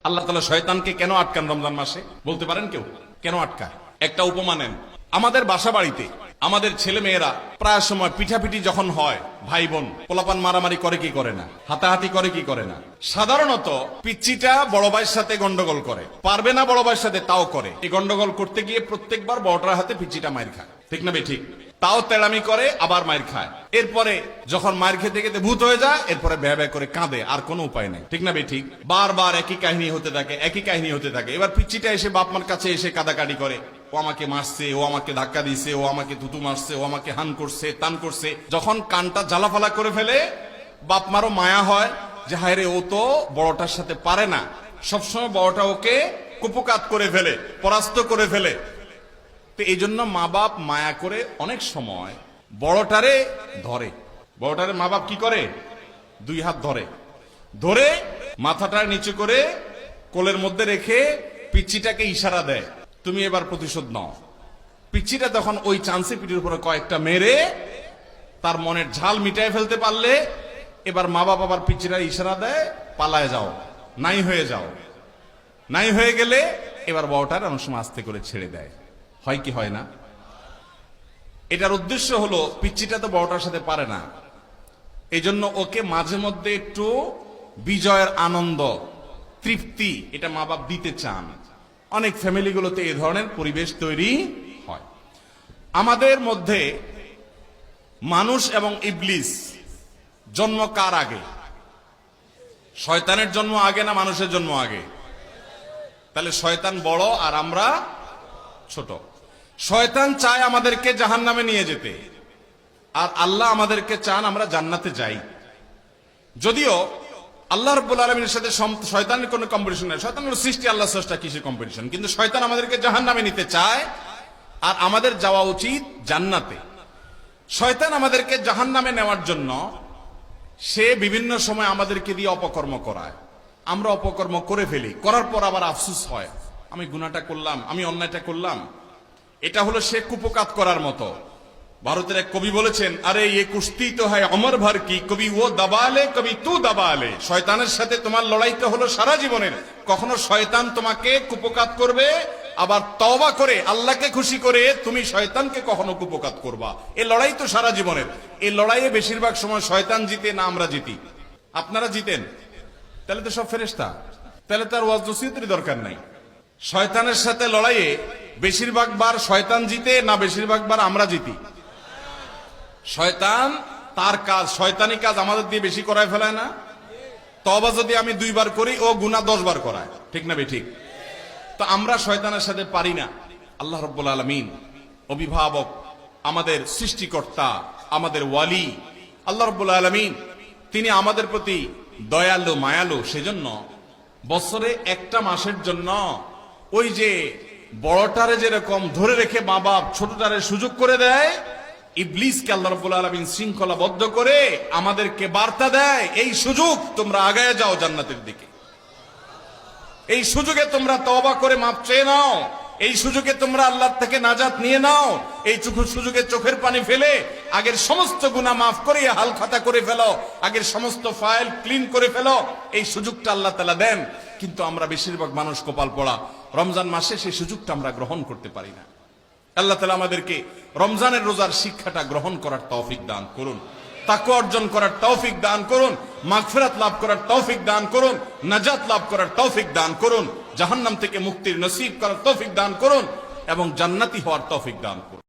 আল্লাহ তাআলা শয়তানকে কেন আটকান রমজান মাসে বলতে পারেন কেউ? কেন আটকায়? একটা উপমা নেন। আমাদের বাসা বাড়িতে আমাদের ছেলে মেয়েরা প্রায় সময় পিঠাপিঠি যখন হয়, ভাই বোন পোলাপান মারামারি করে কি করে না, হাতাহাতি করে কি করে না। সাধারণত পিচ্চিটা বড় ভাইয়ের সাথে গন্ডগোল করে, পারবে না বড় ভাইয়ের সাথে তাও করে। এই গন্ডগোল করতে গিয়ে প্রত্যেকবার বড়টার হাতে পিচ্চিটা মাইর খায়, ঠিক না ঠিক? তাও তেড়ামি করে, আবার মাইর খায়। এরপরে যখন মাইর খেতে খেতে ভূত হয়ে যায়, এরপরে ব্যয় ব্যয় করে কাঁদে, আর কোনো উপায় নেই, ঠিক না ঠিক? বারবার একই কাহিনী হতে থাকে, একই কাহিনী হতে থাকে। এবার পিচ্চিটা এসে বাপ মার কাছে এসে কাদাকাটি করে, ও আমাকে মারছে, ও আমাকে ধাক্কা দিছে, ও আমাকে থুতু মারছে, ও আমাকে হান করছে, তান করছে। যখন কানটা জ্বালাফালা করে ফেলে, বাপ মারও মায়া হয় যে হায় রে, ও তো বড়টার সাথে পারে না, সবসময় বড়টা ওকে কুপকাত করে ফেলে, পরাস্ত করে ফেলে। তো এই জন্য মা বাপ মায়া করে অনেক সময় বড়টারে ধরে। বড়টারে মা বাপ কি করে? দুই হাত ধরে, ধরে মাথাটা নিচু করে কোলের মধ্যে রেখে পিচ্চিটাকে ইশারা দেয়, তুমি এবার প্রতিশোধ নাও। পিচ্চিটা তখন ওই চান্সে পিঠের উপরে কয়েকটা মেরে তার মনের ঝাল মিটাই ফেলতে পারলে, এবার মা বাপ আবার পিচ্চিটার ইশারা দেয়, পালায় যাও, নাই হয়ে যাও। নাই হয়ে গেলে এবার বড়টার অনেক সময় আস্তে করে ছেড়ে দেয়। হয় কি হয় না? এটার উদ্দেশ্য হলো পিচ্চিটা তো বড়টার সাথে পারে না, এই জন্য ওকে মাঝে মধ্যে একটু বিজয়ের আনন্দ, তৃপ্তি এটা মা বাপ দিতে চান। অনেক ফ্যামিলিগুলোতে এই ধরনের পরিবেশ তৈরি হয়। আমাদের মধ্যে মানুষ এবং ইবলিস জন্ম কার আগে? শয়তানের জন্ম আগে না মানুষের জন্ম আগে? তাহলে শয়তান বড় আর আমরা ছোট। শয়তান চায় আমাদেরকে জাহান্নামে নিয়ে যেতে, আর আল্লাহ আমাদেরকে চান আমরা জান্নাতে যাই। যদিও আল্লাহ রাব্বুল আলামিনের সাথে শয়তানের কোনো কম্পিটিশন নেই, শয়তানের সৃষ্টি আল্লাহ স্রষ্টা, কিসের কম্পিটিশন? কিন্তু শয়তান আমাদেরকে জাহান্নামে নিতে চায়, আর আমাদের যাওয়া উচিত জান্নাতে। শয়তান আমাদেরকে জাহান্নামে নেওয়ার জন্য সে বিভিন্ন সময় আমাদেরকে দিয়ে অপকর্ম করায়। আমরা অপকর্ম করে ফেলি, করার পর আবার আফসোস হয়, আমি গুনাহটা করলাম, আমি অন্যায়টা করলাম। এটা হলো সে কুপকাত করার মতো। ভারতের এক কবি বলেছেন, আরে ये কুস্তি তো হয় অমর ভর কি, কবি ও দাবালে কবি তু দাবালে। শয়তানের সাথে তোমার লড়াইটা হলো সারা জীবনের। কখনো শয়তান তোমাকে কুপকাত করবে, আবার তওবা করে আল্লাহকে খুশি করে তুমি শয়তানকে কখনো কুপকাত করবা। এই লড়াই তো সারা জীবনের। এই লড়াইয়ে বেশিরভাগ সময় শয়তান জিতে না আমরা জিতি? আপনারা জিতেন, তাহলে তো সব ফেরেশতা, তাহলে তার ওয়াজ নসিহতের দরকার নাই। শয়তানের সাথে লড়াইয়ে বেশিরভাগ বার শয়তান জিতে না বেশিরভাগ বার আমরা জিতি? শয়তান তার কাজ, শয়তানি কাজ আমাদের দিয়ে বেশি করায় ফেলায় না? তওবা যদি আমি 2 বার করি, ও গুনাহ 10 বার করায়, ঠিক না ঠিক? তো আমরা শয়তানের সাথে পারি না। আল্লাহ রাব্বুল আলামিন অভিভাবক, আমাদের সৃষ্টিকর্তা, আমাদের ওয়ালি আল্লাহ রাব্বুল আলামিন, তিনি আমাদের প্রতি দয়ালু, মায়ালু। সেজন্য বছরে একটা মাসের জন্য ওই যে বড়টারে যেরকম ধরে রেখে মা বাপ ছোটটারে সুযোগ করে দেয়, ইবলিসকে আল্লাহ রাব্বুল আলামিন শৃঙ্খলাবদ্ধ করে আমাদেরকে বার্তা দেয়, এই সুযোগ তোমরা আগায় যাও জান্নাতের দিকে। এই সুযোগে তোমরা তওবা করে মাপ চেয়ে নাও, এই সুযোগে তোমরা আল্লাহর থেকে নাজাত নিয়ে নাও। এই সুযোগে চোখের পানি ফেলে আগের সমস্ত গুনাহ মাফ করে হাল খাতা করে ফেলো, আগের সমস্ত ফাইল ক্লিন করে ফেলো। এই সুযোগটা আল্লাহ তাআলা দেন, কিন্তু আমরা বেশিরভাগ মানুষ কপাল পড়া, রমজান মাসে সেই সুযোগটা আমরা গ্রহণ করতে পারি না। আল্লাহ তাআলা আমাদেরকে রমজানের রোজার শিক্ষাটা গ্রহণ করার তৌফিক দান করুন, তাকওয়া অর্জন করার তৌফিক দান করুন, মাগফিরাত লাভ করার তৌফিক দান করুন, নাজাত লাভ করার তৌফিক দান করুন, জাহান্নাম থেকে মুক্তির নসিব করার তৌফিক দান করুন, এবং জান্নাতি হওয়ার তৌফিক দান করুন।